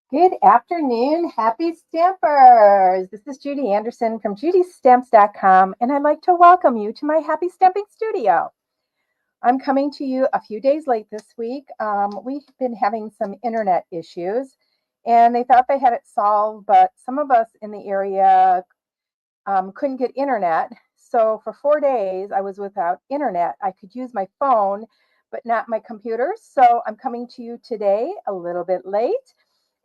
Good afternoon, happy stampers. This is Judy Anderson from judystamps.com, and I'd like to welcome you to my happy stamping studio. I'm coming to you a few days late this week. We've been having some internet issues, and they thought they had it solved, but some of us in the area couldn't get internet. So for 4 days, I was without internet. I could use my phone, but not my computer. So I'm coming to you today a little bit late.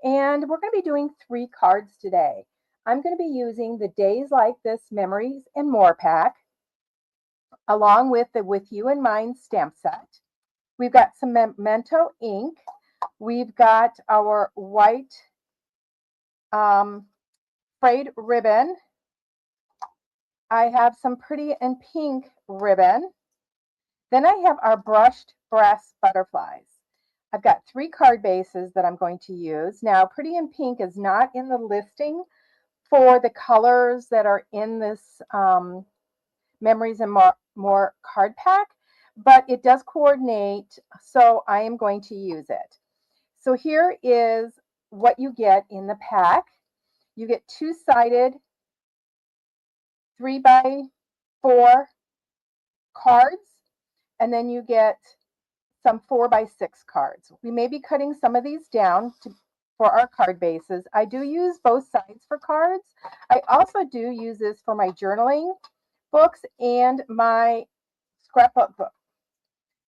And we're going to be doing 3 cards today. I'm going to be using the Days Like This Memories and More pack, along with the With You in Mind stamp set. We've got some Memento ink. We've got our white frayed ribbon. I have some pretty and pink ribbon. Then I have our brushed brass butterflies. I've got 3 card bases that I'm going to use. Now, Pretty in Pink is not in the listing for the colors that are in this Memories and More card pack, but it does coordinate, so I am going to use it. So here is what you get in the pack. You get 2-sided 3x4 cards, and then you get some 4x6 cards. We may be cutting some of these down for our card bases. I do use both sides for cards. I also do use this for my journaling books and my scrapbook book.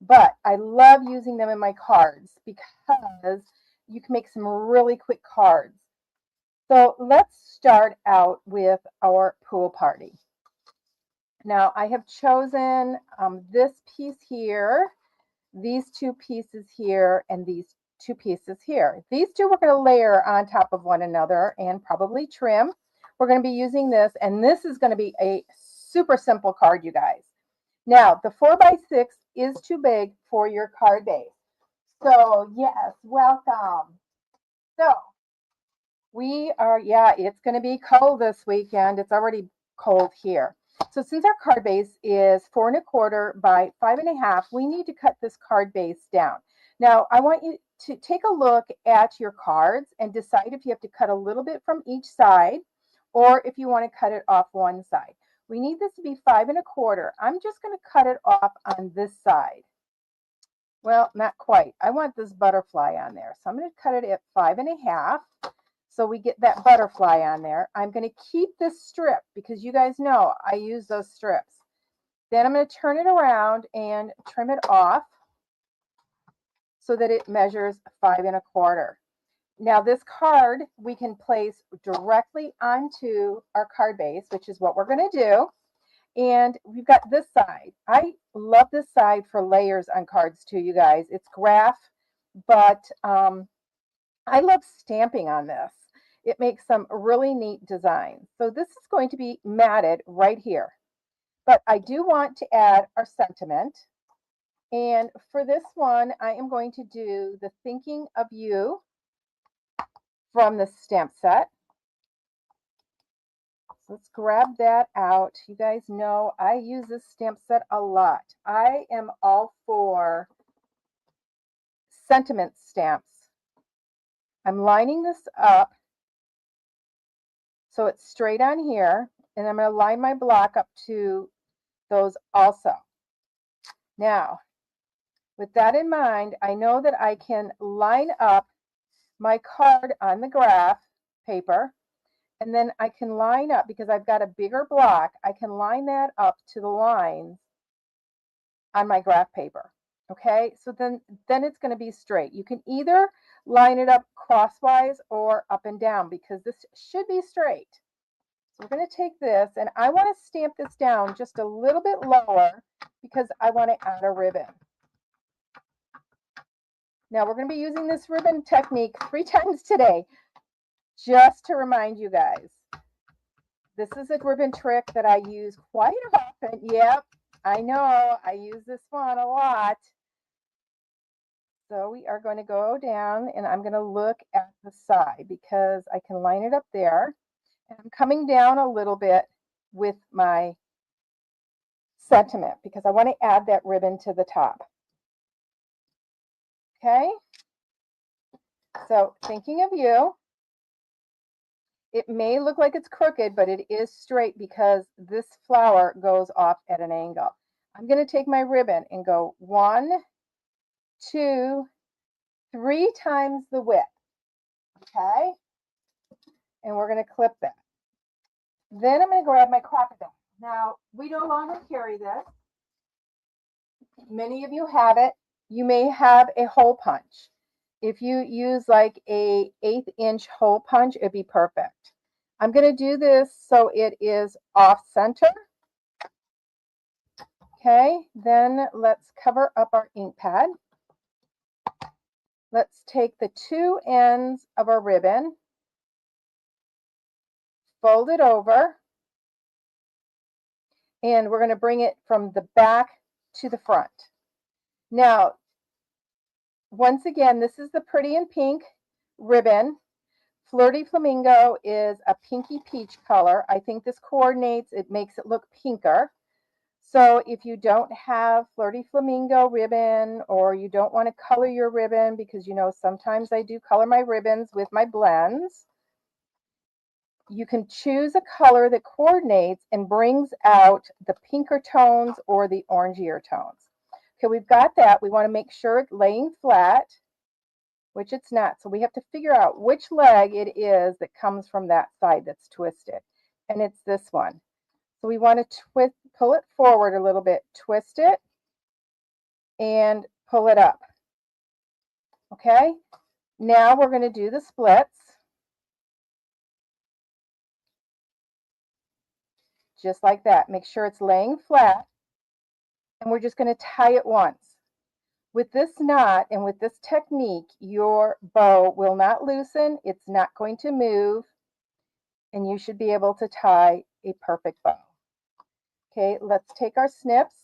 But I love using them in my cards because you can make some really quick cards. So let's start out with our pool party. Now I have chosen this piece here, these 2 pieces here, and these 2 pieces here. These 2 we're going to layer on top of one another and probably trim. We're going to be using this, and this is going to be a super simple card, you guys. Now, the 4x6 is too big for your card base. So, yes, welcome. So, we are, it's going to be cold this weekend. It's already cold here. So since our card base is 4 1/4 by 5 1/2, we need to cut this card base down. Now, I want you to take a look at your cards and decide if you have to cut a little bit from each side or if you want to cut it off one side. We need this to be 5 1/4. I'm just going to cut it off on this side. Well, not quite. I want this butterfly on there. So I'm going to cut it at 5 1/2. So we get that butterfly on there. I'm going to keep this strip because you guys know I use those strips. Then I'm going to turn it around and trim it off so that it measures 5 1/4. Now this card we can place directly onto our card base, which is what we're going to do. And we've got this side. I love this side for layers on cards too, you guys. It's graph, but I love stamping on this. It makes some really neat designs. So this is going to be matted right here. But I do want to add our sentiment. And for this one, I am going to do the Thinking of You from the stamp set. So let's grab that out. You guys know I use this stamp set a lot. I am all for sentiment stamps. I'm lining this up so it's straight on here, and I'm going to line my block up to those also. Now, with that in mind, I know that I can line up my card on the graph paper, and then I can line up, because I've got a bigger block, I can line that up to the lines on my graph paper. Okay, so then it's going to be straight. You can either line it up crosswise or up and down, because this should be straight. So we're going to take this, and I want to stamp this down just a little bit lower because I want to add a ribbon. Now we're going to be using this ribbon technique 3 times today, just to remind you guys. This is a ribbon trick that I use quite often. Yep, I know, I use this one a lot. So we are going to go down, and I'm going to look at the side because I can line it up there. And I'm coming down a little bit with my sentiment because I want to add that ribbon to the top. Okay, so Thinking of You. It may look like it's crooked, but it is straight because this flower goes off at an angle. I'm going to take my ribbon and go 1, 2, 3 times the width. Okay? And we're going to clip that. Then I'm going to grab my crocodile. Now, we no longer carry this. Many of you have it. You may have a hole punch. If you use like a 1/8 inch hole punch, it'd be perfect. I'm going to do this so it is off center. Okay, then let's cover up our ink pad. Let's take the 2 ends of our ribbon, fold it over, and we're going to bring it from the back to the front. Now, once again, this is the Pretty in Pink ribbon. Flirty Flamingo is a pinky peach color. I think this coordinates, it makes it look pinker. So if you don't have Flirty Flamingo ribbon, or you don't want to color your ribbon, because you know sometimes I do color my ribbons with my blends, you can choose a color that coordinates and brings out the pinker tones or the orangier tones. Okay, we've got that. We want to make sure it's laying flat, which it's not. So we have to figure out which leg it is that comes from that side that's twisted. And it's this one. So we want to pull it forward a little bit, twist it, and pull it up. Okay, now we're going to do the splits. Just like that. Make sure it's laying flat. And we're just going to tie it once. With this knot and with this technique, your bow will not loosen. It's not going to move. And you should be able to tie a perfect bow. Okay, let's take our snips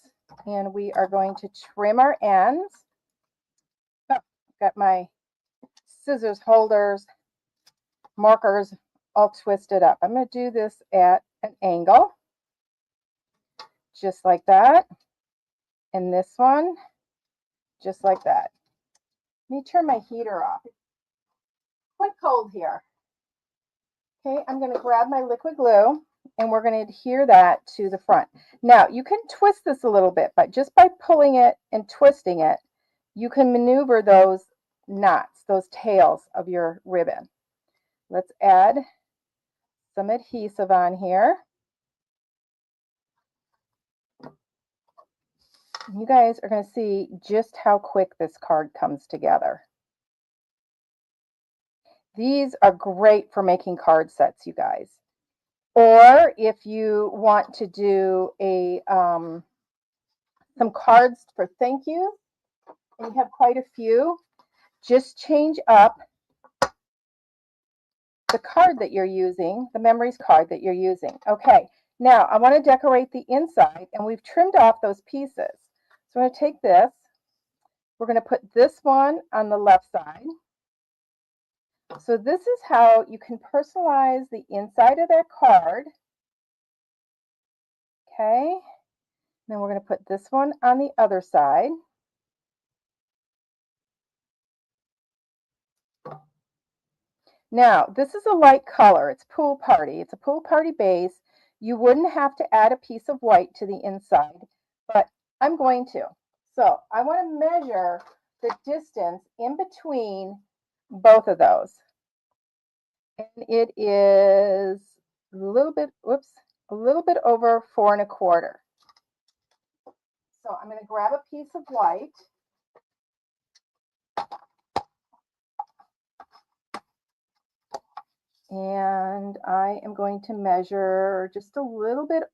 and we are going to trim our ends. Oh, got my scissors holders, markers all twisted up. I'm going to do this at an angle, just like that. And this one, just like that. Let me turn my heater off. It's quite cold here. Okay, I'm going to grab my liquid glue and we're going to adhere that to the front. Now, you can twist this a little bit, but just by pulling it and twisting it, you can maneuver those knots, those tails of your ribbon. Let's add some adhesive on here. You guys are going to see just how quick this card comes together. These are great for making card sets, you guys. Or if you want to do a some cards for thank you, and you have quite a few, just change up the card that you're using, the memories card that you're using. Okay, now I want to decorate the inside, and we've trimmed off those pieces. So I'm going to take this. We're going to put this one on the left side. So this is how you can personalize the inside of that card. Okay, then we're going to put this one on the other side. Now, this is a light color. It's pool party. It's a pool party base. You wouldn't have to add a piece of white to the inside, but I'm going to. So I want to measure the distance in between both of those. And it is a little bit, a little bit over 4 1/4. So I'm going to grab a piece of white. And I am going to measure just a little bit.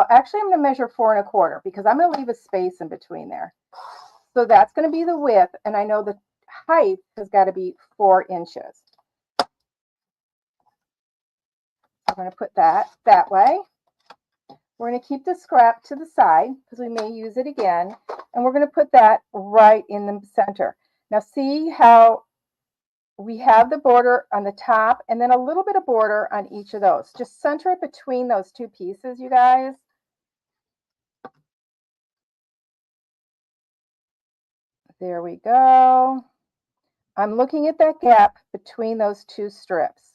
Actually, I'm going to measure 4 1/4 because I'm going to leave a space in between there. So that's going to be the width. And I know the height has got to be 4 inches. I'm going to put that way. We're going to keep the scrap to the side because we may use it again. And we're going to put that right in the center. Now see how we have the border on the top and then a little bit of border on each of those. Just center it between those two pieces, you guys. There we go. I'm looking at that gap between those two strips.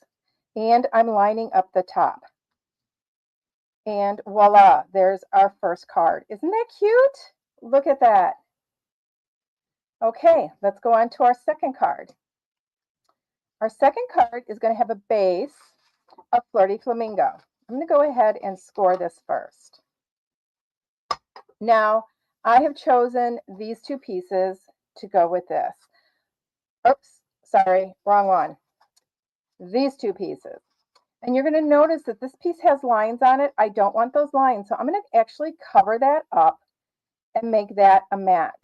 and I'm lining up the top. And voila, there's our first card. Isn't that cute? Look at that. Okay, let's go on to our second card. Our second card is going to have a base of Flirty Flamingo. I'm going to go ahead and score this first. Now, I have chosen these two pieces to go with this. Oops, sorry, wrong one. These two pieces. And you're going to notice that this piece has lines on it. I don't want those lines, so I'm going to actually cover that up and make that a mat.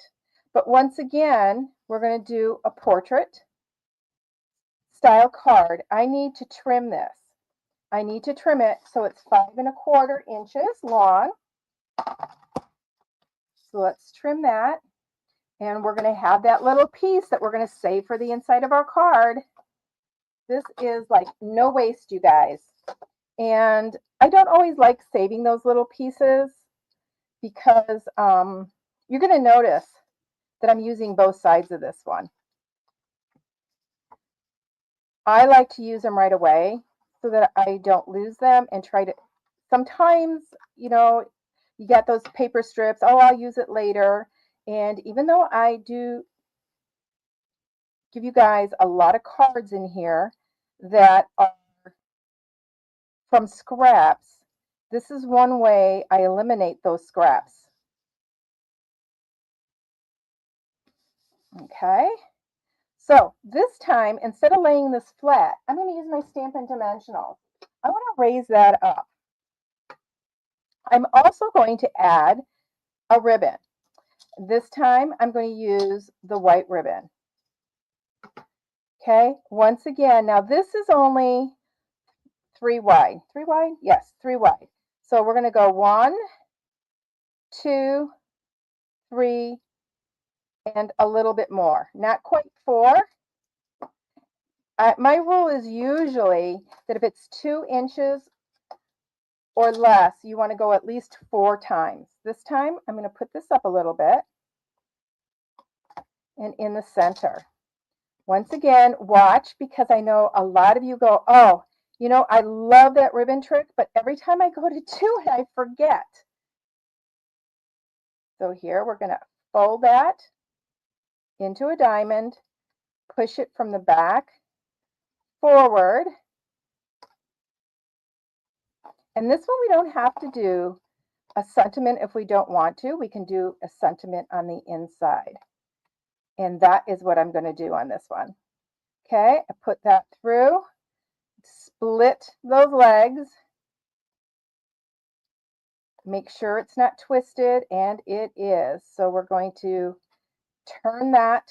But once again, we're going to do a portrait style card. I need to trim this. I need to trim it so it's 5¼ inches long. So let's trim that. And we're going to have that little piece that we're going to save for the inside of our card. This is like no waste, you guys. And I don't always like saving those little pieces because you're going to notice that I'm using both sides of this one. I like to use them right away so that I don't lose them and try to, sometimes, you know, you get those paper strips, oh, I'll use it later. And even though I do give you guys a lot of cards in here that are from scraps, this is one way I eliminate those scraps. Okay, so this time, instead of laying this flat, I'm going to use my Stampin' Dimensional. I want to raise that up. I'm also going to add a ribbon. This time, I'm going to use the white ribbon. Okay, once again, now this is only 3 wide. 3 wide? Yes, 3 wide. So we're going to go 1, 2, 3, and a little bit more. Not quite 4. My rule is usually that if it's 2 inches or less, you want to go at least 4 times. This time, I'm going to put this up a little bit and in the center. Once again, watch, because I know a lot of you go, oh, you know, I love that ribbon trick, but every time I go to do it, I forget. So here we're going to fold that into a diamond, push it from the back forward. And this one we don't have to do a sentiment if we don't want to. We can do a sentiment on the inside. And that is what I'm going to do on this one. Okay, I put that through, split those legs, make sure it's not twisted, and it is. So we're going to turn that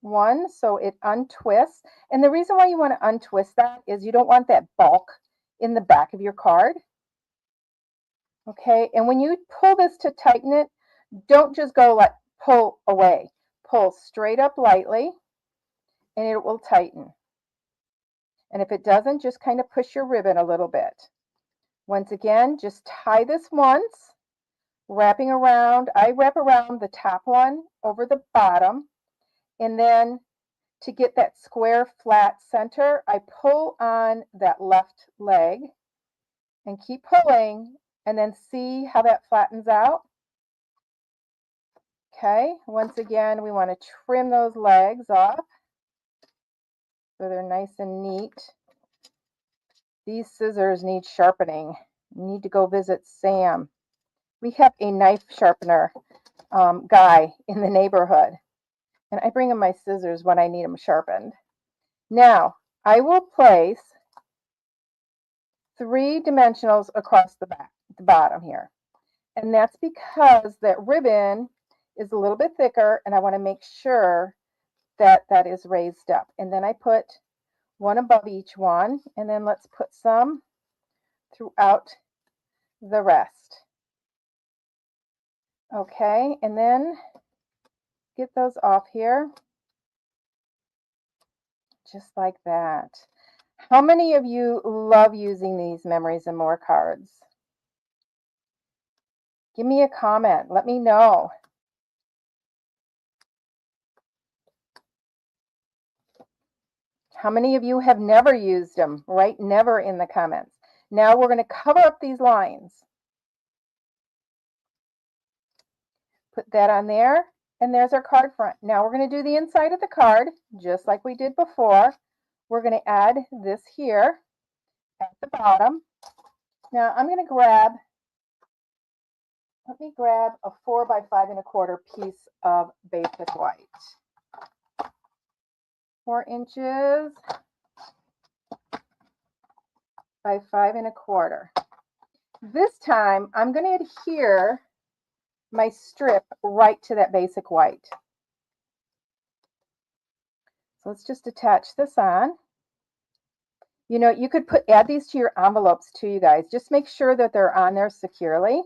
one so it untwists. And the reason why you want to untwist that is you don't want that bulk in the back of your card. Okay, and when you pull this to tighten it, don't just go like pull away. Pull straight up lightly and it will tighten. And if it doesn't, just kind of push your ribbon a little bit. Once again, just tie this once, wrapping around. I wrap around the top one over the bottom, and then to get that square flat center, I pull on that left leg and keep pulling, and then see how that flattens out. Okay, once again, we want to trim those legs off so they're nice and neat. These scissors need sharpening. You need to go visit Sam. We have a knife sharpener guy in the neighborhood, and I bring him my scissors when I need them sharpened. Now, I will place 3 dimensionals across the bottom here, and that's because that ribbon is a little bit thicker, and I want to make sure that that is raised up. And then I put one above each one, and then let's put some throughout the rest. Okay, and then get those off here, just like that. How many of you love using these Memories and More cards? Give me a comment. Let me know. How many of you have never used them? Write never in the comments. Now we're going to cover up these lines. Put that on there, and there's our card front. Now we're going to do the inside of the card, just like we did before. We're going to add this here at the bottom. Now I'm going to grab, let me grab a 4 by 5 1/4 piece of basic white. 4 inches by 5 1/4. This time I'm going to adhere my strip right to that basic white. So let's just attach this on. You know, you could add these to your envelopes too, you guys. Just make sure that they're on there securely.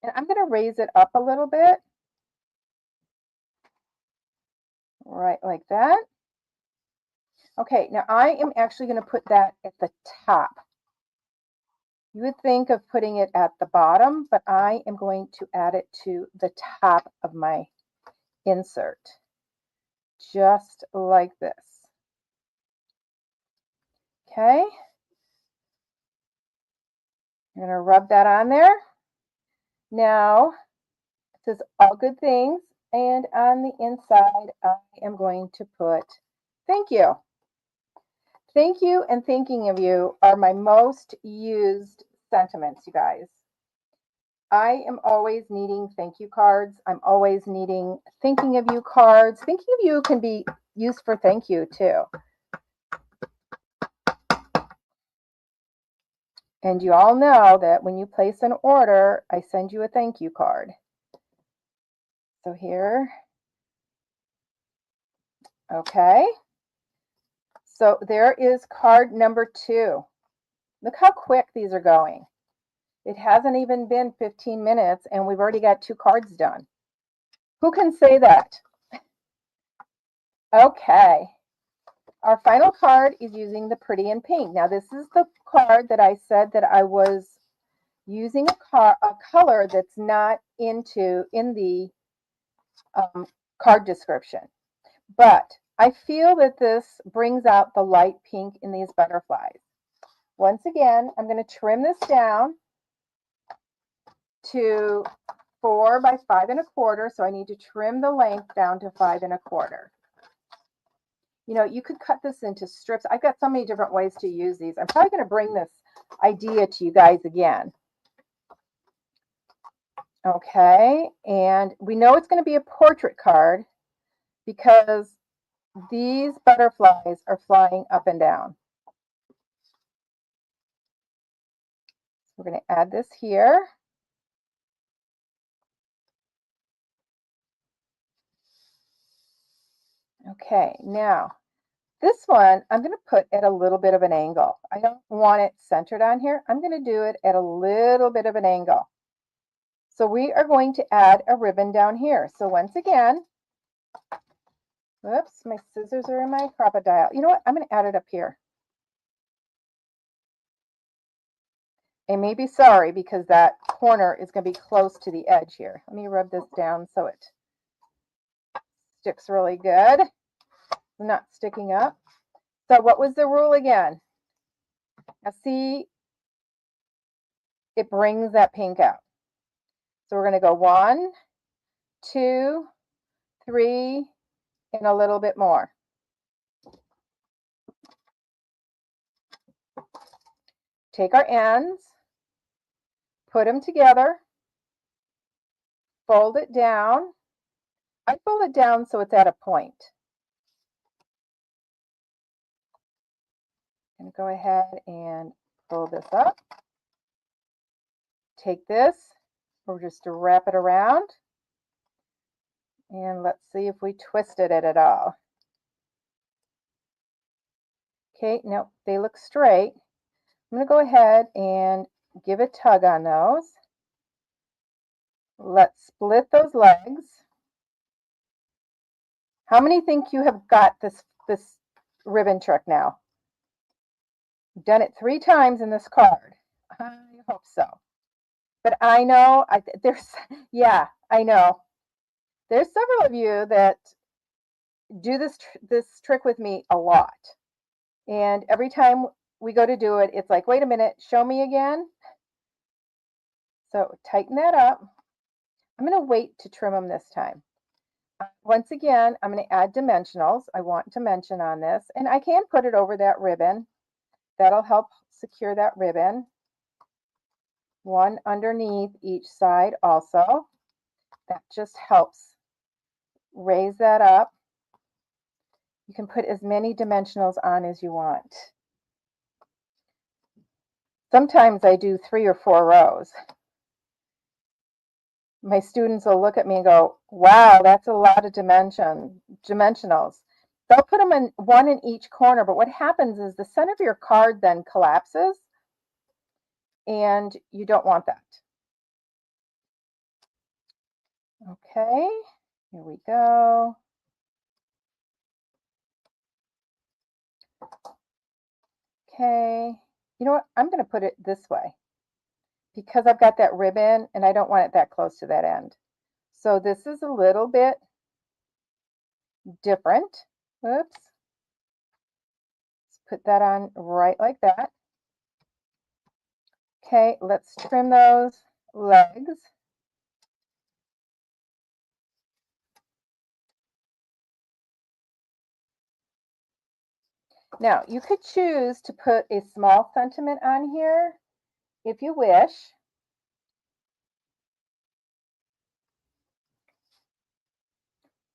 And I'm going to raise it up a little bit. Right like that. Okay, now I am actually going to put that at the top. You would think of putting it at the bottom, but I am going to add it to the top of my insert, just like this. Okay. I'm going to rub that on there. Now, it says all good things, and on the inside, I am going to put thank you. Thank you and thinking of you are my most used sentiments, you guys. I am always needing thank you cards. I'm always needing thinking of you cards. Thinking of you can be used for thank you too. And you all know that when you place an order, I send you a thank you card. So here, okay. So there is card number 2. Look how quick these are going. It hasn't even been 15 minutes and we've already got 2 cards done. Who can say that? Okay. Our final card is using the Pretty in Pink. Now this is the card that I said that I was using a color that's not in the card description. But I feel that this brings out the light pink in these butterflies. Once again, I'm going to trim this down to 4 by 5 1/4. So I need to trim the length down to 5 1/4. You know, you could cut this into strips. I've got so many different ways to use these. I'm probably going to bring this idea to you guys again. Okay, and we know it's going to be a portrait card because these butterflies are flying up and down. We're going to add this here. Okay, now this one I'm going to put at a little bit of an angle. I don't want it centered on here. I'm going to do it at a little bit of an angle. So we are going to add a ribbon down here. So once again, whoops, my scissors are in my crocodile. You know what? I'm going to add it up here. And maybe sorry because that corner is going to be close to the edge here. Let me rub this down so it sticks really good. Not sticking up. So what was the rule again? Now see, it brings that pink out. So we're going to go 1, 2, 3, and a little bit more. Take our ends, put them together, fold it down. I fold it down so it's at a point. I'm going to go ahead and fold this up. Take this, or just to wrap it around. And let's see if we twisted it at all. Okay, no, they look straight. I'm going to go ahead and give a tug on those. Let's split those legs. How many think you have got this ribbon trick now? You've done it 3 times in this card. I hope so. But I know, yeah, I know. There's several of you that do this trick with me a lot. And every time we go to do it, it's like, wait a minute, show me again. So tighten that up. I'm going to wait to trim them this time. Once again, I'm going to add dimensionals. I want dimension on this, and I can put it over that ribbon. That'll help secure that ribbon. One underneath each side also. That just helps raise that up. You can put as many dimensionals on as you want. Sometimes I do 3 or 4 rows. My students will look at me and go, wow, that's a lot of dimensionals. They'll put them in one in each corner, but what happens is the center of your card then collapses, and you don't want that. Okay, here we go. Okay, you know what? I'm going to put it this way because I've got that ribbon and I don't want it that close to that end. So this is a little bit different. Oops. Let's put that on right like that. Okay, let's trim those legs. Now, you could choose to put a small sentiment on here if you wish.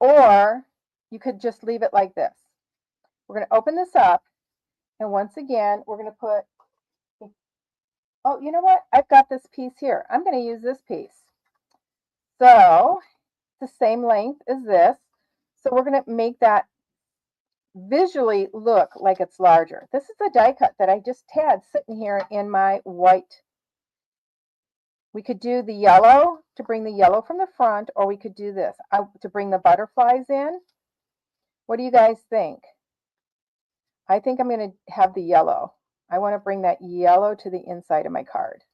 Or you could just leave it like this. We're going to open this up, and once again, we're going to put, oh, you know what? I've got this piece here. I'm going to use this piece. So, the same length as this. So we're going to make that visually look like it's larger. This is a die cut that I just had sitting here in my white. We could do the yellow to bring the yellow from the front, or we could do this to bring the butterflies in. What do you guys think? I think I'm going to have the yellow. I want to bring that yellow to the inside of my card.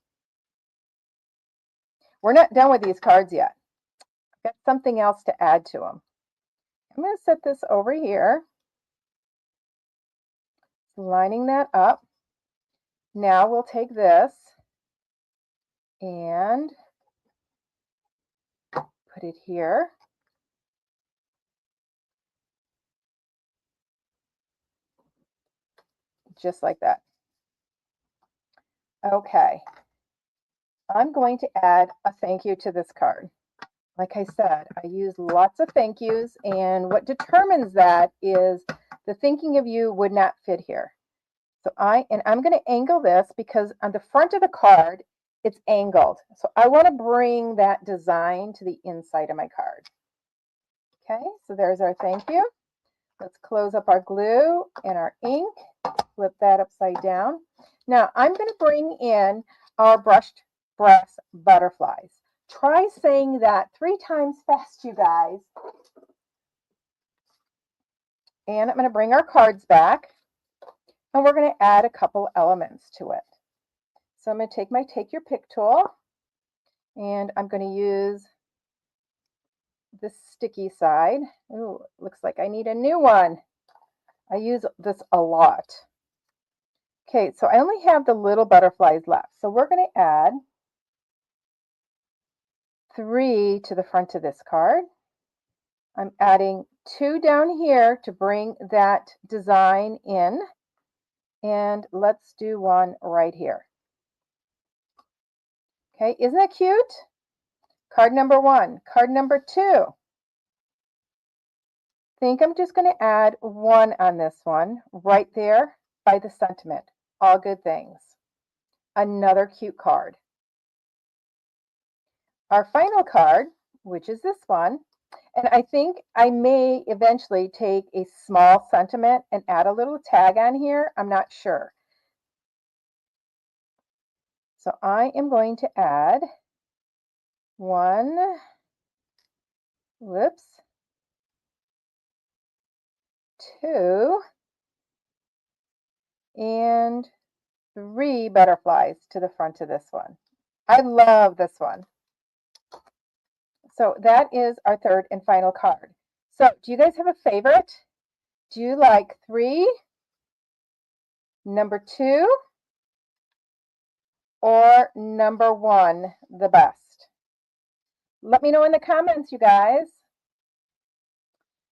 We're not done with these cards yet. I've got something else to add to them. I'm going to set this over here, lining that up. Now we'll take this and put it here. Just like that. Okay. I'm going to add a thank you to this card. Like I said, I use lots of thank yous, and what determines that is the thinking of you would not fit here. So I'm going to angle this because on the front of the card, it's angled. So I want to bring that design to the inside of my card. Okay, so there's our thank you. Let's close up our glue and our ink. Flip that upside down. Now I'm going to bring in our brushed brass butterflies. Try saying that 3 times fast, you guys. And I'm going to bring our cards back, and we're going to add a couple elements to it. So I'm going to take my Take Your Pick tool, and I'm going to use this sticky side. Ooh, looks like I need a new one. I use this a lot. Okay, so I only have the little butterflies left. So we're going to add 3 to the front of this card. I'm adding 2 down here to bring that design in. And let's do one right here. Okay, isn't that cute? Card number 1. Card number 2. I think I'm just going to add 1 on this one right there by the sentiment. All good things. Another cute card. Our final card, which is this one, and I think I may eventually take a small sentiment and add a little tag on here. I'm not sure. So I am going to add 1, whoops, 2, and 3 butterflies to the front of this one. I love this one. So that is our third and final card. So do you guys have a favorite? Do you like 3 number 2, or number 1 the best? Let me know in the comments, you guys.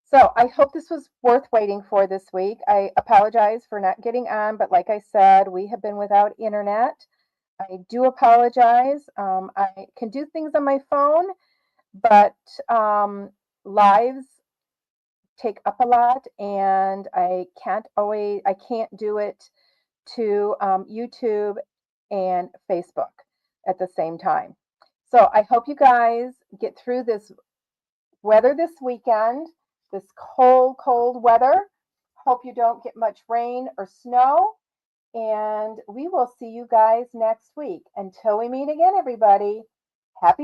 So I hope this was worth waiting for this week. I apologize for not getting on, but like I said, we have been without internet. I do apologize. I can do things on my phone, but lives take up a lot, and I can't do it to YouTube and Facebook at the same time. So I hope you guys get through this weather this weekend, this cold, cold weather. Hope you don't get much rain or snow. And we will see you guys next week. Until we meet again, everybody, happy